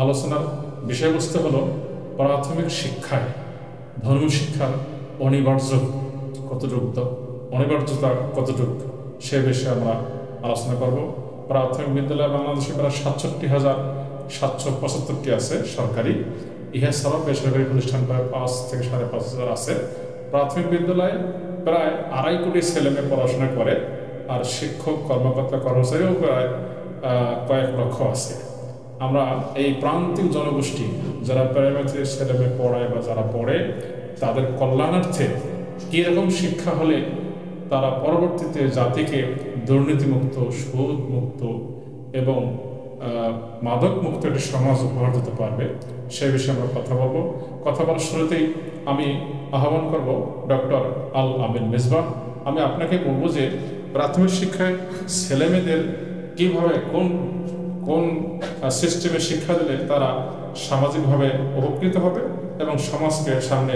আলোচনার বিষয়বস্তু হলো প্রাথমিক শিক্ষায় ধর্মীয় শিক্ষার অনিবার্যতা কতটুকু সে বিষয়ে আমরা আলোচনা করব। প্রাথমিক বিদ্যালয় বাংলাদেশে প্রায় 67,775টি আছে সরকারি, ইহা ছাড়াও বেসরকারি প্রতিষ্ঠান প্রায় 5 থেকে 5,500 আছে। প্রাথমিক বিদ্যালয়ে প্রায় 2.5 কোটি ছেলেমেয়ে পড়াশোনা করে, আর শিক্ষক কর্মকর্তা কর্মচারীও প্রায় কয়েক লক্ষ আছে। আমরা এই প্রান্তিক জনগোষ্ঠী যারা প্রাইমারি ছেলেমেয়ে পড়ায় বা যারা পড়ে, তাদের কল্যাণার্থে কীরকম শিক্ষা হলে তারা পরবর্তীতে জাতিকে দুর্নীতিমুক্ত, সুদমুক্ত এবং মাদকমুক্ত একটি সমাজ উপহার দিতে পারবে, সে বিষয়ে আমরা কথা বলবো। কথা বলার শুরুতেই আমি আহ্বান করব ডক্টর আল আমিন মেজবাহ। আমি আপনাকে বলবো যে প্রাথমিক শিক্ষায় ছেলেমেয়েদের কীভাবে কোন সিস্টেমে শিক্ষা দিলে তারা সামাজিকভাবে উপকৃত হবে এবং সমাজকে সামনে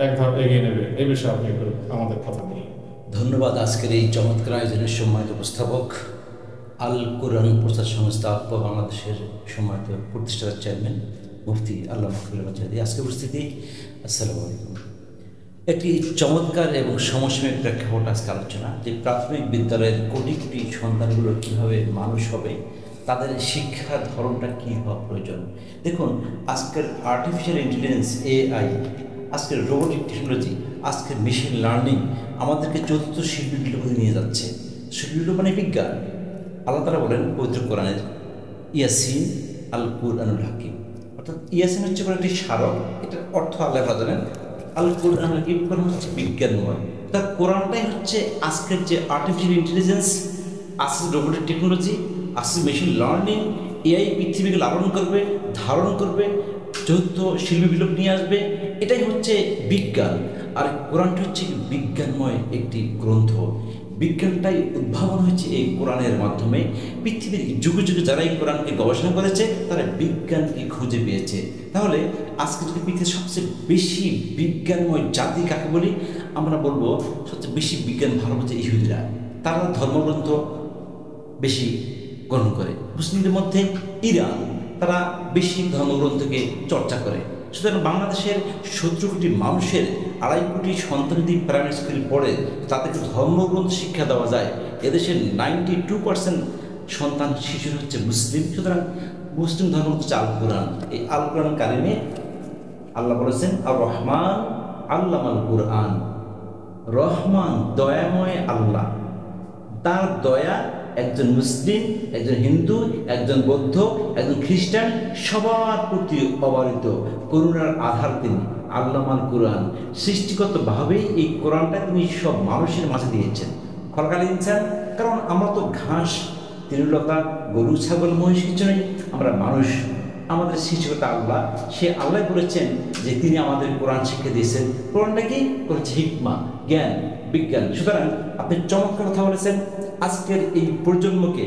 এক ধাপ এগিয়ে নেবে, এই বিষয়ে আপনি একটু আমাদের কথা বলুন। ধন্যবাদ। আজকের এই চমৎকার আয়োজনের সম্মানিত উপস্থাপক, আল কোরআন প্রচার সংস্থা বাংলাদেশের সম্মানিত প্রতিষ্ঠাতা চেয়ারম্যান মুফতি আল্লামা খলিল আজাদি, আজকে উপস্থিতি, আসসালামু আলাইকুম। একটি চমৎকার এবং সমসাময়িক প্রেক্ষাপট আজকে আলোচনা, যে প্রাথমিক বিদ্যালয়ের কোটি কোটি সন্তানগুলো কীভাবে মানুষ হবে, তাদের শিক্ষার ধরনটা কী হওয়া প্রয়োজন। দেখুন, আজকের আর্টিফিশিয়াল ইন্টেলিজেন্স, AI, আজকের রোবোটিক টেকনোলজি, আজকের মেশিন লার্নিং আমাদেরকে চতুর্থ শিল্পী বিপ্লবে নিয়ে যাচ্ছে। শিল্পী বিপ্লব মানে বিজ্ঞান। আল্লাহ তাআলা বলেন পবিত্র কোরআনের, ইয়াসিন আল কুরআনুল হাকিম, অর্থাৎ ইয়াসিন হচ্ছে কোনো একটি স্মারক, এটার অর্থ আল্লাহ জানেন। আল কুরআনুল হাকিম কোরআন হচ্ছে বিজ্ঞানময়। তার কোরআনটাই হচ্ছে আজকের যে আর্টিফিশিয়াল ইন্টেলিজেন্স, আজকের রোবোটিক টেকনোলজি, আজকের মেশিন লার্নিং, AI পৃথিবীকে লালন করবে, ধারণ করবে, চতুর্থ শিল্পী বিপ্লব নিয়ে আসবে, এটাই হচ্ছে বিজ্ঞান। আর কোরআনটি হচ্ছে বিজ্ঞানময় একটি গ্রন্থ। বিজ্ঞানটাই উদ্ভাবন হয়েছে এই কোরআনের মাধ্যমে। পৃথিবীর যুগে যুগে যারা এই কোরআনকে গবেষণা করেছে, তারা বিজ্ঞানকে খুঁজে পেয়েছে। তাহলে আজকে যদি পৃথিবীর সবচেয়ে বেশি বিজ্ঞানময় জাতি কাকে বলি, আমরা বলবো সবচেয়ে বেশি বিজ্ঞান ভালো হচ্ছে ইহুদিরা। তারা ধর্মগ্রন্থ বেশি গ্রহণ করে। মুসলিমদের মধ্যে ইরান, তারা বেশি ধর্মগ্রন্থকে চর্চা করে। সুতরাং বাংলাদেশের 17 কোটি মানুষের 2.5 কোটি সন্তান যদি প্রাইমারি স্কুল পড়ে, তাদেরকে ধর্মগ্রন্থ শিক্ষা দেওয়া যায়। এদেশের 92% সন্তান শিশুর হচ্ছে মুসলিম। সুতরাং মুসলিম ধর্ম হচ্ছে আল কোরআন। এই আল কোরআন কারিমে আল্লাহ বলেছেন, আর রহমান আল্লামাল কোরআন। রহমান দয়াময় আল্লাহ, তার দয়া একজন মুসলিম, একজন হিন্দু, একজন বৌদ্ধ, একজন খ্রিস্টান সবার প্রতি অবারিত করুণার আধার তিনি। আল্লামাল কোরআন, সৃষ্টিগতভাবেই এই কোরআনটা তিনি সব মানুষের মাঝে দিয়েছেন। খলকালে দিয়েছেন, কারণ আমরা তো ঘাস, তৃণলতা, গরু, ছাগল, মহিষ কিছু নেই, আমরা মানুষ। আমাদের সৃষ্টিকর্তা আল্লাহ, সে আল্লাহ বলেছেন যে তিনি আমাদের কোরআন শিক্ষা দিয়েছেন। কোরআনটা কি করেছে? হিকমা, জ্ঞান, বিজ্ঞান। সুতরাং আপনি চমৎকার কথা বলেছেন। আজকের এই প্রজন্মকে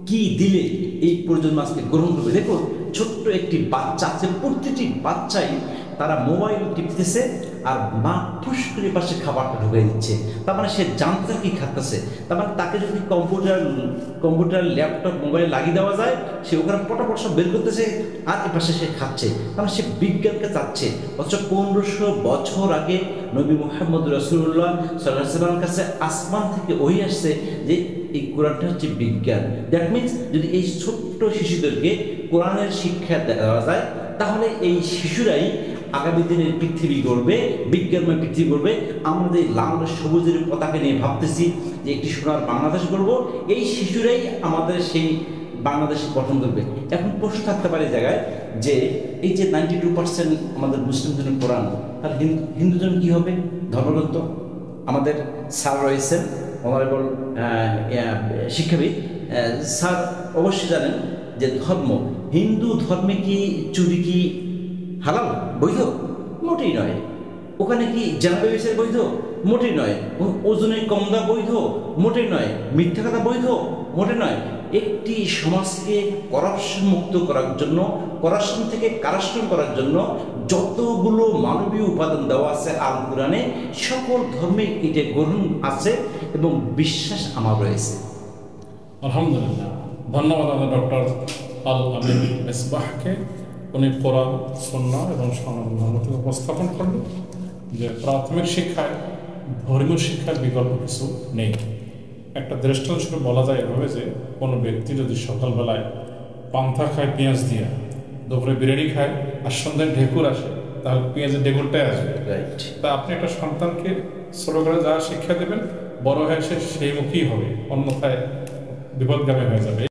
কি দিলে এই প্রজন্ম আজকে গ্রহণ করবে? দেখুন, ছোট্ট একটি বাচ্চা আছে, প্রতিটি বাচ্চাই তারা মোবাইল টিপতেছে আর মা ফুস করে পাশে খাবারটা ঢুকে দিচ্ছে। তার মানে সে জানতে কি খাচ্ছে। তার মানে তাকে যদি কম্পিউটার, ল্যাপটপ, মোবাইল লাগিয়ে দেওয়া যায়, সে ওখানে পটাপট সব বের করতেছে আর এ পাশে সে খাচ্ছে। কারণ সে বিজ্ঞানকে চাচ্ছে। অথচ 1500 বছর আগে নবী মুহাম্মদ রাসূলুল্লাহ সাল্লাল্লাহু আলাইহি ওয়াসাল্লামের কাছে আসমান থেকে ওহী আসছে যে এই কোরআনটা হচ্ছে বিজ্ঞান। দ্যাট মিনস যদি এই ছোট্ট শিশুদেরকে কোরআনের শিক্ষা দেওয়া যায়, তাহলে এই শিশুরাই আগামী দিনের পৃথিবী গড়বে, বিজ্ঞানময় পৃথিবী গড়বে। আমাদের লাল সবুজের পতাকা নিয়ে ভাবতেছি যে একটি সোনার বাংলাদেশ গড়ব, এই শিশুরাই আমাদের সেই বাংলাদেশ গঠন করবে। এখন প্রশ্ন থাকতে পারে জায়গায় যে এই যে 92% আমাদের মুসলিমদের কোরআন, তার হিন্দুজন কী হবে? ধর্মগ্রন্থ। আমাদের স্যার রয়েছেন অনারেবল শিক্ষাবিদ স্যার, অবশ্যই জানেন যে ধর্ম, হিন্দু ধর্মে কি চুরি কি হালাল, বৈধ? মোটেই নয়। ওখানে কি জানাবে বৈধ? মোটেই নয়। ওজনে কম দেওয়া বৈধ? মোটেই নয়। মিথ্যা কথা বৈধ? মোটে নয়। একটি সমাজকে করাপশন মুক্ত করার জন্য, করাপশন থেকে কারাপশন করার জন্য যতগুলো মানবীয় উপাদান দেওয়া আছে আল কোরআনে, সকল ধর্মে এটা গ্রহণ আছে এবং বিশ্বাস আমার রয়েছে। আলহামদুলিল্লাহ, ধন্যবাদ ডক্টর আল আমিন মিসবাহকে উনি কোরআন, সুন্নাহ এবং সনদ উপস্থাপন করলেন যে প্রাথমিক শিক্ষায় ধর্মীয় শিক্ষার বিকল্প কিছু নেই। একটা দৃষ্টান্ত হিসেবে বলা যায় এভাবে যে কোনো ব্যক্তি যদি সকালবেলায় পান্তা খায় পেঁয়াজ দিয়ে, দুপুরে বিরিয়ানি খায় আর সন্ধ্যায় ঢেকুর আসে, তাহলে পেঁয়াজের ঢেকুরটাই আসবে। তা আপনি একটা সন্তানকে ছোট করে যা শিক্ষা দেবেন, বড় হয়ে সে সেই মুখেই হবে, অন্যথায় বিপদগামী হয়ে যাবে।